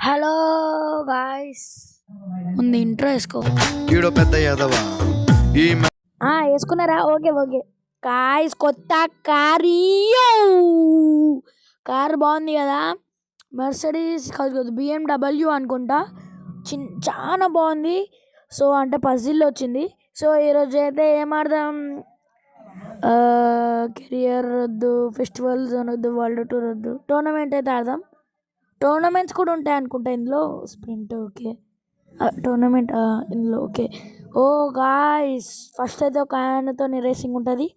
Hello guys, ముందు intro వేసుకో. ఈడో పెద్ద యాదవ ఈ వేసుకున్నారా? ఓకే గాయ్స్, కొత్త కారు బాగుంది కదా. మెర్సిడీస్ కాదు, BMW అనుకుంటా. చాలా బాగుంది. సో అంటే పజిల్ వచ్చింది. సో ఈరోజు అయితే ఏం ఆడదాం? కెరియర్ వద్దు, ఫెస్టివల్స్ వద్దు, వరల్డ్ టూర్ వద్దు, టోర్నమెంట్ అయితే ఆడదాం. టోర్నమెంట్స్ కూడా ఉంటాయి అనుకుంటా ఇందులో. స్ప్రింట్ ఓకే, టోర్నమెంట్ ఇందులో ఓకే. ఓ గాయ్స్, ఫస్ట్ అయితే ఒక ఆయనతో రేసింగ్ ఉంటుంది.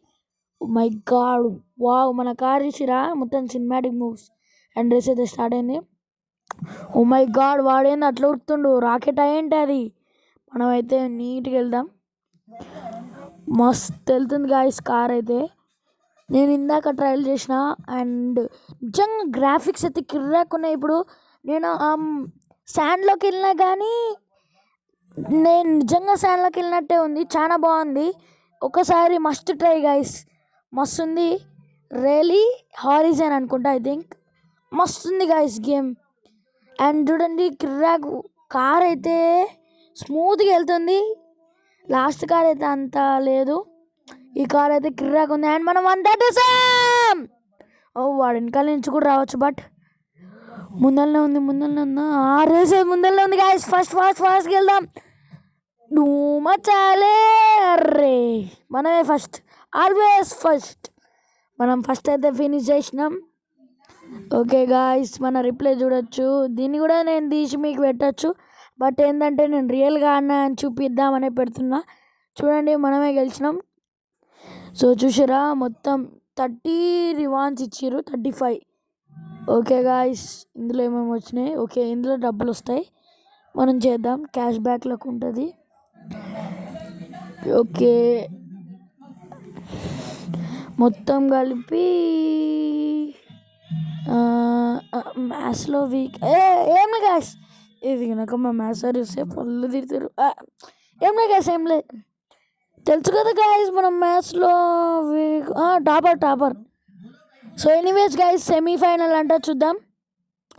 My god, wow! మన కార్ చూసిరా? మొత్తం సినిమాటిక్ మూవ్స్ అండ్ రేస్ అయితే స్టార్ట్ అయింది. ఓ మై గాడ్, వాడేంది అట్లా ఉడుతుండు? రాకెట్ అయ్యేంటి అది. మనమైతే నీట్గా వెళ్దాం. మస్తు వెళ్తుంది గాయ్స్ కార్ అయితే. నేను ఇందాక ట్రయల్ చేసిన అండ్ నిజంగా గ్రాఫిక్స్ అయితే కిర్రాకున్నాయి. ఇప్పుడు నేను శాండ్లోకి వెళ్ళినా కానీ నేను నిజంగా శాండ్లోకి వెళ్ళినట్టే ఉంది. చాలా బాగుంది. ఒకసారి మస్ట్ ట్రై గైస్, మస్తు ఉంది. రియలీ హారిజన్ అనుకుంటా, ఐ థింక్. మస్తు ఉంది గైస్ గేమ్. అండ్ చూడండి, కిర్రాక్ కార్ అయితే స్మూత్గా వెళ్తుంది. లాస్ట్ కార్ అయితే అంత లేదు. ఈ కార్ అయితే కిర్రాక్ ఉంది. అండ్ మనం 130. వాడు వెనకాల నుంచి కూడా రావచ్చు, బట్ ముందరనే ఉంది. రేస్ ముందరనే ఉంది గాయస్. ఫాస్ట్గా వెళ్దాం. మచాలే. అర్రే, మనమే ఫస్ట్, ఆల్వేస్ ఫస్ట్. మనం ఫస్ట్ అయితే ఫినిష్ చేసినాం. ఓకే గాయస్, మన రిప్లై చూడొచ్చు. దీన్ని కూడా నేను తీసి మీకు పెట్టచ్చు. బట్ ఏంటంటే నేను రియల్గా అన్నా అని చూపిద్దామనే పెడుతున్నా. చూడండి, మనమే గెలిచినాం. సో చూసారా, మొత్తం 30 రివాన్స్ ఇచ్చారు, 35. ఓకే గాయస్, ఇందులో ఏమేమి వచ్చినాయి? ఓకే, ఇందులో డబ్బులు వస్తాయి, మనం చేద్దాం. క్యాష్ బ్యాక్లకు ఉంటుంది. ఓకే, మొత్తం కలిపి మ్యాథ్స్లో వీక్. ఏమి గాయస్, ఇది కనుక మా మ్యాథ్స్ సార్ చూస్తే పళ్ళు తిడతారు. ఏం లేదు గాయస్, ఏం లేదు. తెలుసు కదా గాయస్, మనం మ్యాథ్స్లో week, topper. So anyways guys, semi-final అంట, చూద్దాం.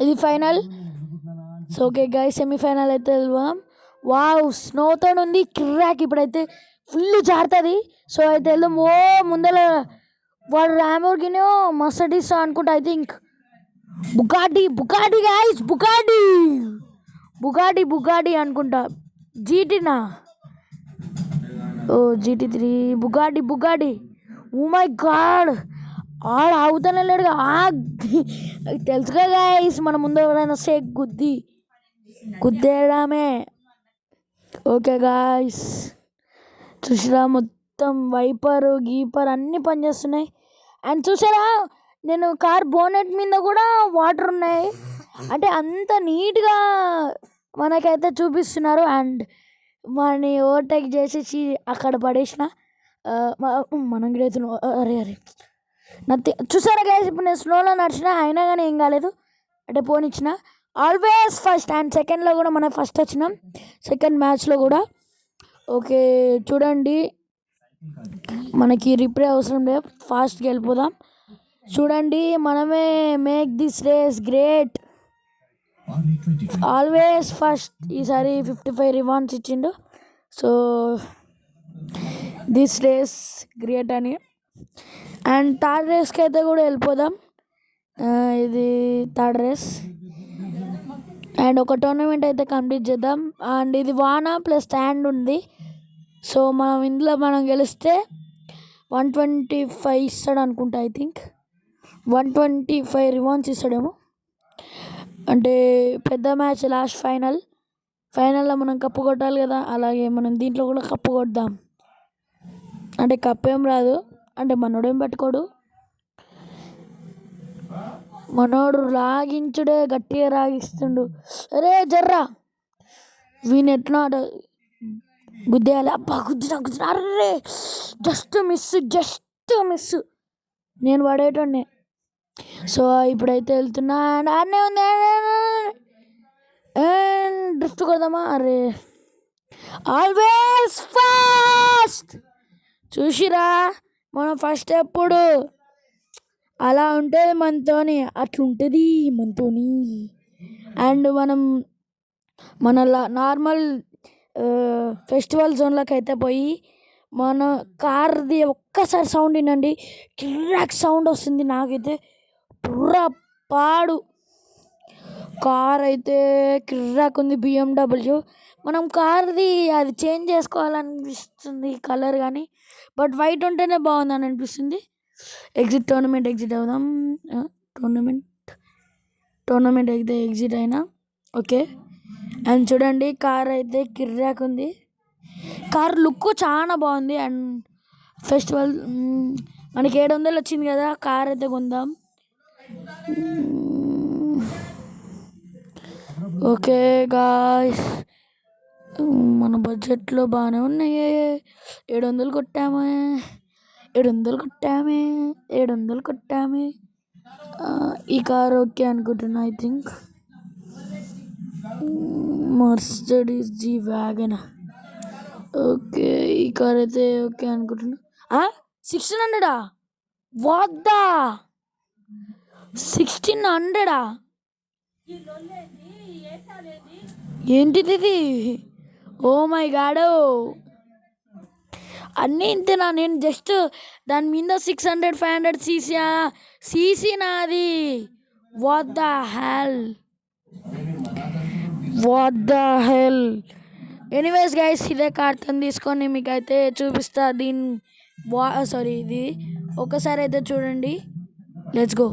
ఇది final. So okay guys, semi-final అయితే వెళ్దాం. వావ్, స్నోతో ఉంది కిర్రాక్. ఇప్పుడైతే ఫుల్ జారుతుంది. సో అయితే వెళ్దాం. ఓ ముందర వాడు ల్యాంబోర్గినో మర్సిడీస్ అనుకుంటా, I think. Bugatti guys, Bugatti అనుకుంటా. జీటీనా? ఓ GT3 Bugatti. Oh my god, ఆగుతానే లేడుగా. తెలుసుగా గాయస్, మన ముందు ఎవరైనా సేక్ గుద్దేయడమే. ఓకే గాయస్, చూసారా, మొత్తం వైపర్ గీపర్ అన్నీ పనిచేస్తున్నాయి. అండ్ చూసారా, నేను కార్ బోనెట్ మీద కూడా వాటర్ ఉన్నాయి. అంటే అంత నీట్గా మనకైతే చూపిస్తున్నారు. అండ్ వాడిని ఓవర్టేక్ చేసేసి అక్కడ పడేసిన. మనం కూడా అరే నథింగ్. చూసారా గైస్, ఇప్పుడు నేను స్లోలో నడిచిన, అయినా కానీ ఏం కాలేదు. అంటే పోనిచ్చిన. Always first. అండ్ సెకండ్లో కూడా మనం ఫస్ట్ వచ్చినాం, సెకండ్ మ్యాచ్లో కూడా. ఓకే చూడండి, మనకి రిప్లై అవసరం లేదు, ఫాస్ట్గా వెళ్ళిపోదాం. చూడండి, మనమే make this race great, always first. ఈసారి 55 రివాన్స్ ఇచ్చిండు. సో దిస్ రేస్ గ్రేట్ అని. అండ్ థర్డ్ రేస్కి అయితే కూడా వెళ్ళిపోదాం. ఇది థర్డ్ రేస్. అండ్ ఒక టోర్నమెంట్ అయితే కంప్లీట్ చేద్దాం. అండ్ ఇది వానా ప్లస్ స్టాండ్ ఉంది. సో ఇందులో మనం గెలిస్తే 125 ఇస్తాడు అనుకుంటా, ఐ థింక్. 125 రివాన్స్ ఇస్తాడేమో. అంటే పెద్ద మ్యాచ్, లాస్ట్ ఫైనల్లో మనం కప్పు కొట్టాలి కదా. అలాగే మనం దీంట్లో కూడా కప్పు కొడదాం. అంటే కప్పు ఏం రాదు, అంటే మనోడేం పట్టుకోడు. మనోడు రాగించుడే, గట్టిగా రాగిస్తుండు. అరే జర్రా, వీని ఎట్లా గుద్దేయాలి. అబ్బా, గుద్దిన. Array, just miss. నేను పడేటోనే. సో ఇప్పుడైతే వెళ్తున్నా. అండ్ ఆడనే ఉంది. అండ్ డ్రిఫ్ట్ కొడదామా? అరే, ఆల్వేస్ ఫాస్ట్. చూసిరా, మనం ఫస్ట్ ఎప్పుడు అలా ఉంటుంది మనతోని, అట్లుంటుంది మనతోని. అండ్ మనం మన నార్మల్ ఫెస్టివల్ జోన్లోకి అయితే పోయి మన కార్ది ఒక్కసారి సౌండ్ వినండి. కిర్రాక్ సౌండ్ వస్తుంది. నాకైతే పుర్రా పాడు కార్ అయితే కిర్రాక్ ఉంది. BMW. మనం కార్ది అది చేంజ్ చేసుకోవాలనిపిస్తుంది కలర్, కానీ బట్ వైట్ ఉంటేనే బాగుందని అనిపిస్తుంది. టోర్నమెంట్ ఎగ్జిట్ అవుదాం. టోర్నమెంట్ అయితే ఎగ్జిట్ అయినా ఓకే. అండ్ చూడండి కార్ అయితే కిర్రాక్ ఉంది. కార్ లుక్ చాలా బాగుంది. అండ్ ఫెస్టివల్ మనకి 700 వచ్చింది కదా, కార్ అయితే కొందాం. ఓకే గాయ్స్, మన బడ్జెట్లో బాగానే ఉన్నాయి. 700 కొట్టామే. ఈ కార్ ఓకే అనుకుంటున్నా. I think Mercedes G wagon. Okay, ఈ కార్ అయితే ఓకే అనుకుంటున్నా. 1600 వాద్దా, 1600 ఏంటిది ఇది? ఓ మై గాడ్, అన్నీ ఇంతేనా? నేను జస్ట్ దాని మీద 600 500 సీసీ నాది. What the hell. Anyways guys, ఇదే కార్తో తీసుకొని మీకైతే చూపిస్తా. ఇది ఒకసారి అయితే చూడండి. Let's go.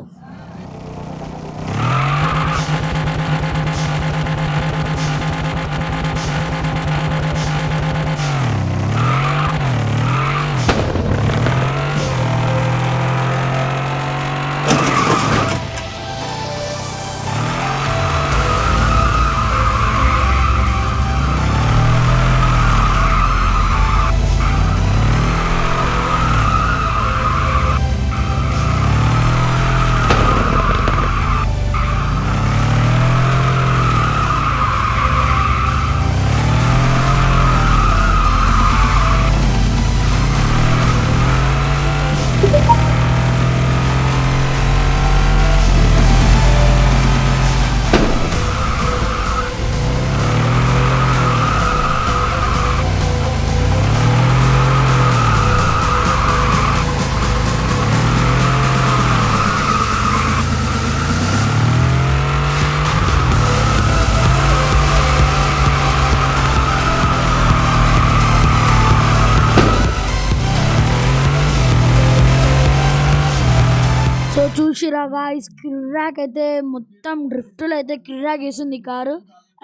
సో చూసిరా గాయ్స్, కిర్రాక్ అయితే మొత్తం డ్రిఫ్ట్లో అయితే కిర్రాక్ వేసింది కారు.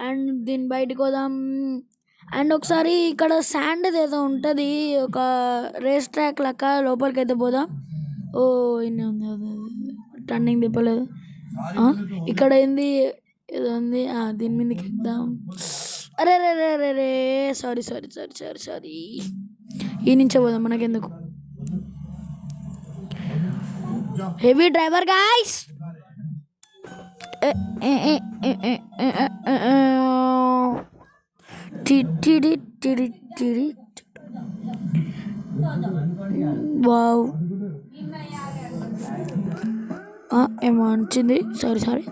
అండ్ దీని బయటకు పోదాం. అండ్ ఒకసారి ఇక్కడ శాండ్ ఏదో ఉంటుంది, ఒక రేస్ ట్రాక్ లెక్క. లోపలికి అయితే పోదాం. ఓ ఇన్ని ఉంది, టర్నింగ్ తిప్పలేదు. ఇక్కడ ఏంది ఏదో ఉంది, దీని మీదకి ఎక్కుదాం. అరే రే రే రే రే సారీ. ఈ నుంచే పోదాం, మనకెందుకు. Heavy driver guys. వావ్, ఏమో వచ్చింది. సారీ.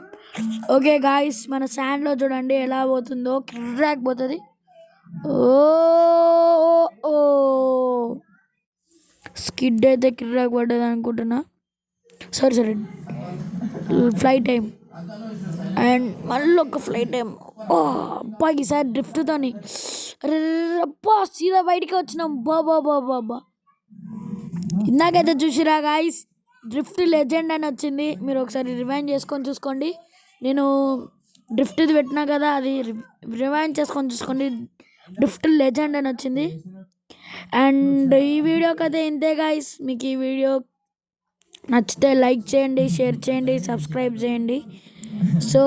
ఓకే గాయ్స్, మన శాండ్లో చూడండి ఎలా పోతుందో. కిర్రాక్ పోతుంది. ఓ స్కిడ్ అయితే కిర్రాక్ పడ్డది అనుకుంటున్నా. Sorry, flight time. అండ్ మళ్ళీ ఒక ఫ్లైట్ టైం. అబ్బా, ఈసారి డ్రిఫ్ట్తోని అబ్బా సీదా బయటికి వచ్చినాం. బాబా ఇందాకైతే చూసిరా గాయ్స్, డ్రిఫ్ట్ లెజెండ్ అని వచ్చింది. మీరు ఒకసారి రివైండ్ చేసుకొని చూసుకోండి. నేను డ్రిఫ్ట్ది పెట్టినా కదా, అది రివైండ్ చేసుకొని చూసుకోండి. డ్రిఫ్ట్ లెజెండ్ అని వచ్చింది. అండ్ ఈ వీడియోకి అయితే ఇంతే గాయ్స్. మీకు ఈ వీడియో నచ్చితే లైక్ చేయండి, షేర్ చేయండి, సబ్స్క్రైబ్ చేయండి. సో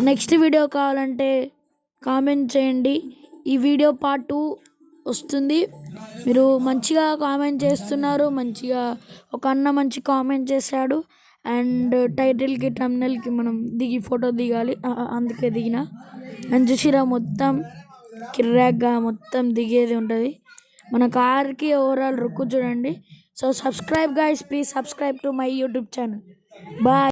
నెక్స్ట్ వీడియో కావాలంటే కామెంట్ చేయండి. ఈ వీడియో పార్ట్ 2 వస్తుంది. మీరు మంచిగా కామెంట్ చేస్తున్నారు. మంచిగా ఒక అన్న మంచి కామెంట్ చేశాడు. అండ్ టైటిల్కి థంబ్నెయిల్కి మనం ఫోటో దిగాలి, అందుకే దిగిన. అండ్ చూసిరా మొత్తం కిర్రాక్గా మొత్తం దిగేది ఉంటుంది. మన కార్కి ఓవరాల్ రుక్కు చూడండి. So subscribe guys, please subscribe to my YouTube channel. Bye.